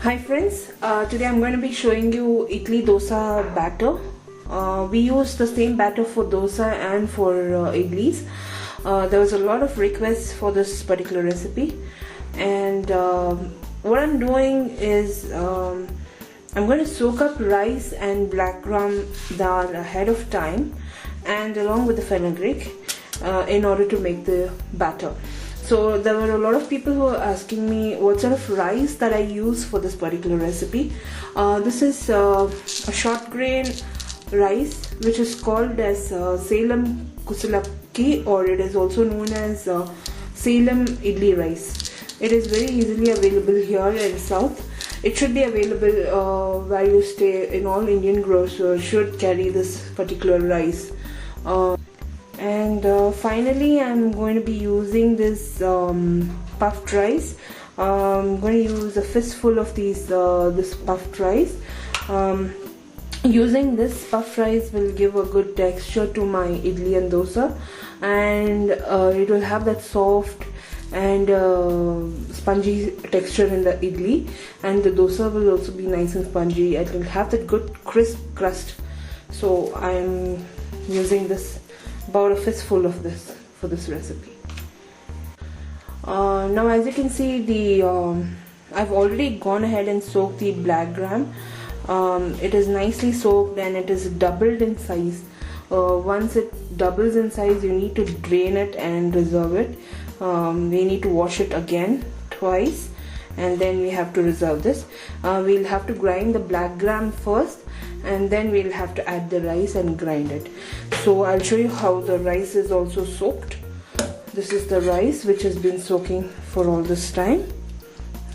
Hi friends, today I'm going to be showing you idli dosa batter. We use the same batter for dosa and for idlis. There was a lot of requests for this particular recipe, and what I'm doing is I'm going to soak up rice and black gram dal ahead of time and along with the fenugreek in order to make the batter. So there were a lot of people who were asking me what sort of rice that I use for this particular recipe. This is a short grain rice which is called as Salem kusalakki, or it is also known as Salem idli rice. It is very easily available here in South. It should be available where you stay. In all Indian grocers should carry this particular rice. And finally, I'm going to be using this puffed rice. I'm going to use a fistful of this puffed rice. Using this puffed rice will give a good texture to my idli and dosa, and it will have that soft and spongy texture in the idli, and the dosa will also be nice and spongy. It will have that good crisp crust. So I'm using this, about a fistful of this for this recipe. Now as you can see, I've already gone ahead and soaked the black gram. It is nicely soaked and it is doubled in size. Once it doubles in size, you need to drain it and reserve it. We need to wash it again twice, and then we have to reserve this. We'll have to grind the black gram first, and then we'll have to add the rice and grind it. So I'll show you how the rice is also soaked. This is the rice which has been soaking for all this time,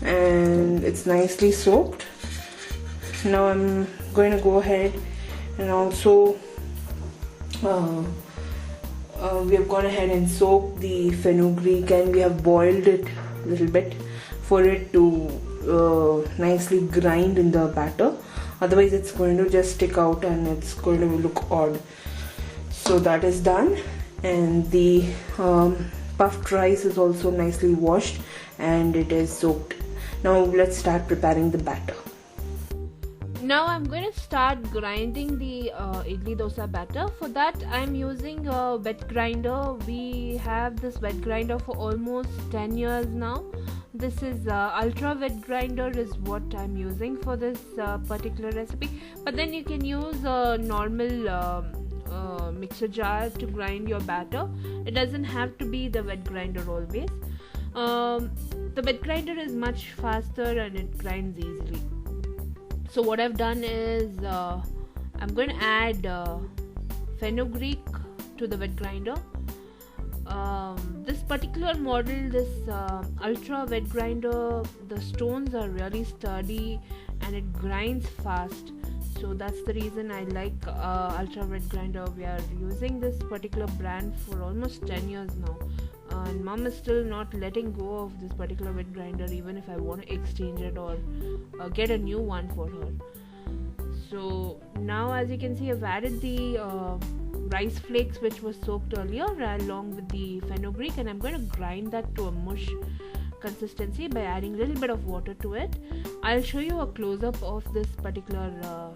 and it's nicely soaked. Now I'm going to go ahead and also we have gone ahead and soaked the fenugreek, and we have boiled it a little bit for it to nicely grind in the batter. Otherwise it's going to just stick out and it's going to look odd. So that is done, and the puffed rice is also nicely washed and it is soaked. Now let's start preparing the batter. Now I'm going to start grinding the idli dosa batter. For that I'm using a wet grinder. We have this wet grinder for almost 10 years now. This is ultra wet grinder is what I'm using for this particular recipe. But then you can use a normal mixer jar to grind your batter. It doesn't have to be the wet grinder always. The wet grinder is much faster and it grinds easily. So what I've done is I'm going to add fenugreek to the wet grinder. This particular model, this ultra wet grinder, the stones are really sturdy and it grinds fast. So that's the reason I like ultra wet grinder. We are using this particular brand for almost 10 years now. And mom is still not letting go of this particular wet grinder, even if I want to exchange it or get a new one for her. So now as you can see, I've added the rice flakes which was soaked earlier along with the fenugreek, and I'm going to grind that to a mush consistency by adding a little bit of water to it. I'll show you a close-up of this particular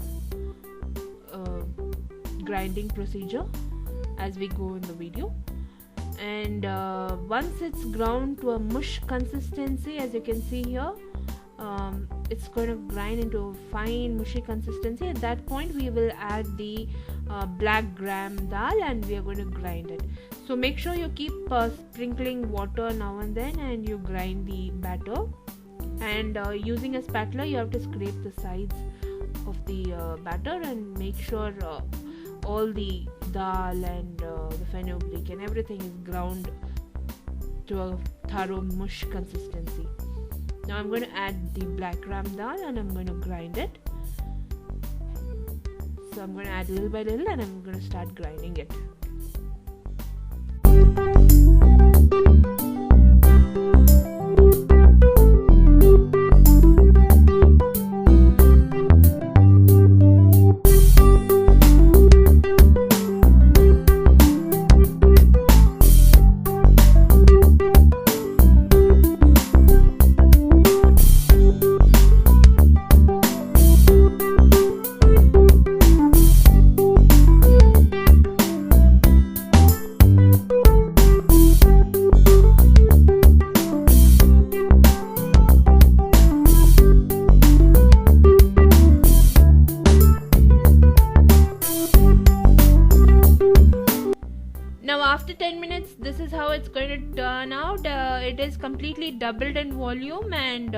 grinding procedure as we go in the video. And once it's ground to a mush consistency, as you can see here, it's going to grind into a fine mushy consistency. At that point we will add the black gram dal and we are going to grind it. So make sure you keep sprinkling water now and then, and you grind the batter. And using a spatula, you have to scrape the sides of the batter and make sure all the dal and the fenugreek and everything is ground to a thorough mush consistency. Now I'm going to add the black gram dal and I'm going to grind it. So I'm going to add little by little and I'm going to start grinding it. it is completely doubled in volume, and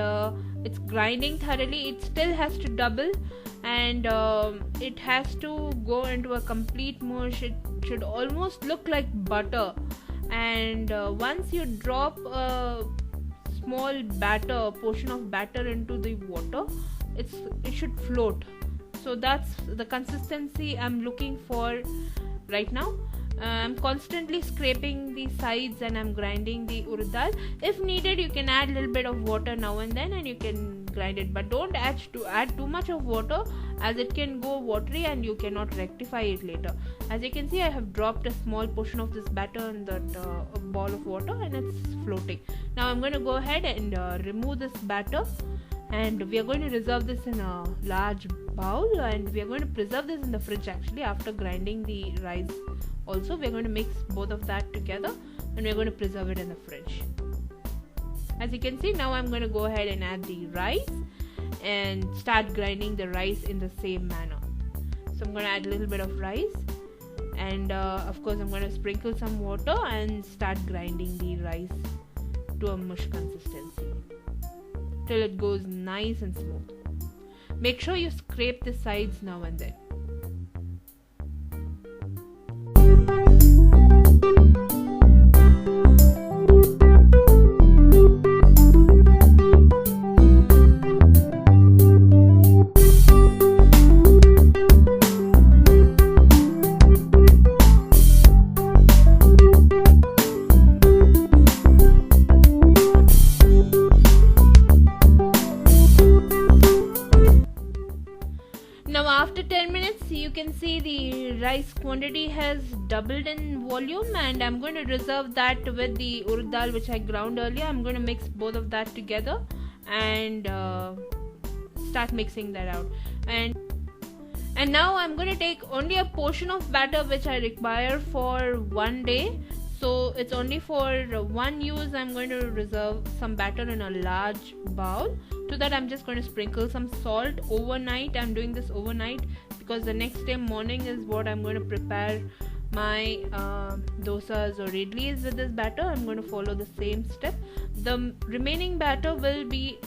it's grinding thoroughly. It still has to double, and it has to go into a complete mush. It should almost look like butter, and once you drop a small batter, portion of batter into the water, it should float. So that's the consistency I'm looking for right now. I'm constantly scraping the sides and I'm grinding the urad dal. If needed, you can add a little bit of water now and then and you can grind it, but don't add too much of water, as it can go watery and you cannot rectify it later. As you can see, I have dropped a small portion of this batter in that ball of water and it's floating. Now I'm going to go ahead and remove this batter, and we are going to reserve this in a large bowl, and we are going to preserve this in the fridge actually after grinding the rice. Also, we are going to mix both of that together and we are going to preserve it in the fridge. As you can see, now I'm going to go ahead and add the rice and start grinding the rice in the same manner. So I'm going to add a little bit of rice, and of course I'm going to sprinkle some water and start grinding the rice to a mush consistency till it goes nice and smooth. Make sure you scrape the sides now and then. Now after 10 minutes, you can see the rice quantity has doubled in volume, and I'm going to reserve that with the urad dal which I ground earlier. I'm going to mix both of that together and start mixing that out. And now I'm going to take only a portion of batter which I require for one day. So it's only for one use. I'm going to reserve some batter in a large bowl. To that, I'm just going to sprinkle some salt overnight. I'm doing this overnight because the next day morning is what I'm going to prepare my dosas or idlis with this batter. I'm going to follow the same step. The remaining batter will be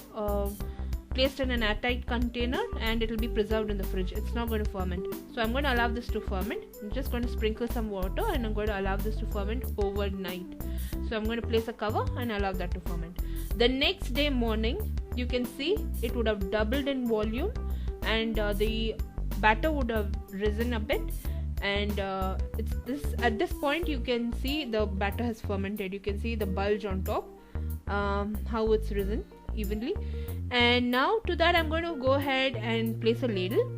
placed in an airtight container and it will be preserved in the fridge. It's not going to ferment. So I'm going to allow this to ferment. I'm just going to sprinkle some water and I'm going to allow this to ferment overnight. So I'm going to place a cover and allow that to ferment. The next day morning, you can see it would have doubled in volume, and the batter would have risen a bit, and at this point you can see the batter has fermented. You can see the bulge on top, how it's risen evenly. And now to that, I'm going to go ahead and place a ladle,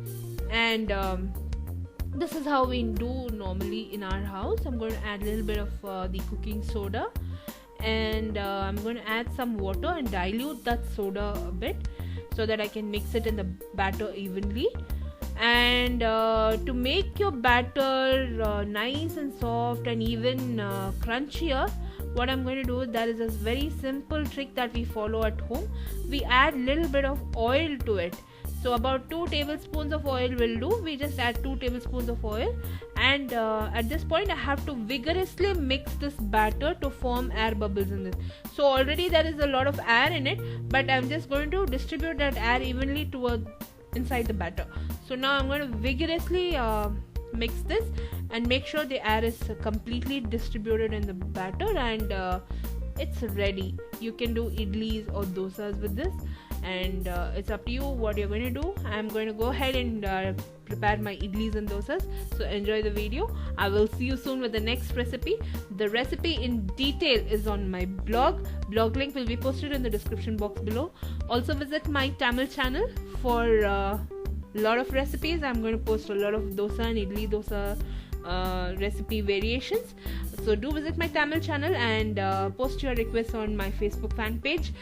and this is how we do normally in our house. I'm going to add a little bit of the cooking soda, and I'm going to add some water and dilute that soda a bit so that I can mix it in the batter evenly. And to make your batter nice and soft and even crunchier, what I'm going to do, that is a very simple trick that we follow at home. We add little bit of oil to it. So about 2 tablespoons of oil will do. We just add 2 tablespoons of oil, and at this point I have to vigorously mix this batter to form air bubbles in it. So already there is a lot of air in it, but I'm just going to distribute that air evenly towards inside the batter. So now I'm going to vigorously mix this and make sure the air is completely distributed in the batter, and it's ready. You can do idlis or dosas with this, and it's up to you what you're going to do. I'm going to go ahead and prepare my idlis and dosas. So enjoy the video. I will see you soon with the next recipe. The recipe in detail is on my blog. Blog link will be posted in the description box below. Also visit my Tamil channel for a lot of recipes. I'm going to post a lot of dosa and idli dosa recipe variations. So do visit my Tamil channel and post your requests on my Facebook fan page.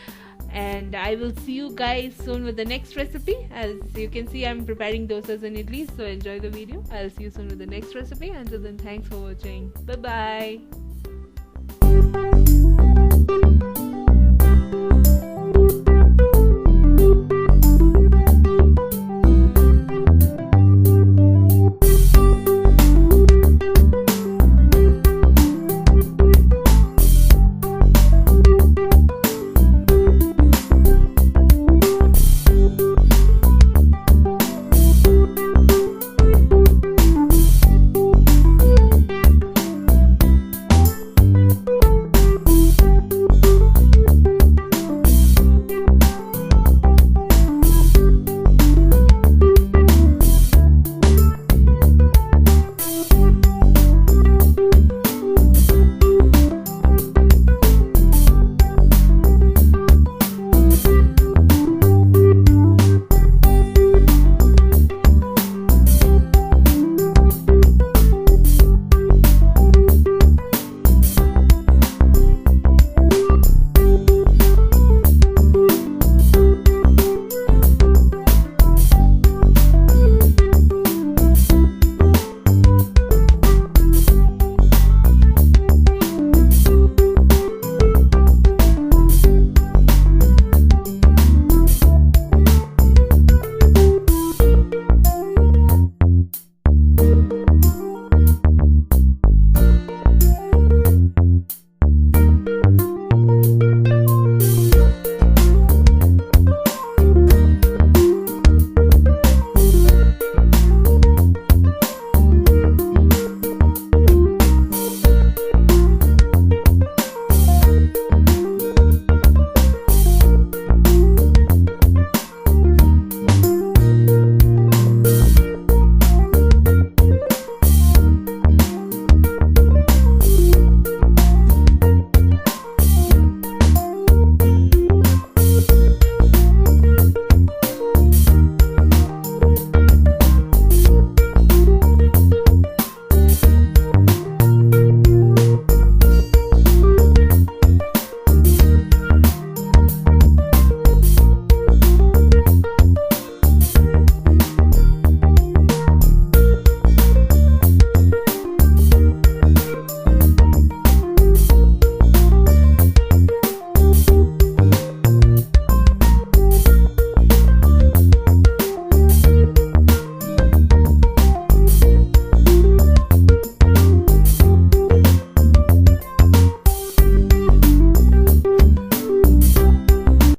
And I will see you guys soon with the next recipe. As you can see, I'm preparing dosas and idlis, so enjoy the video. I'll see you soon with the next recipe. Until then, thanks for watching. Bye bye.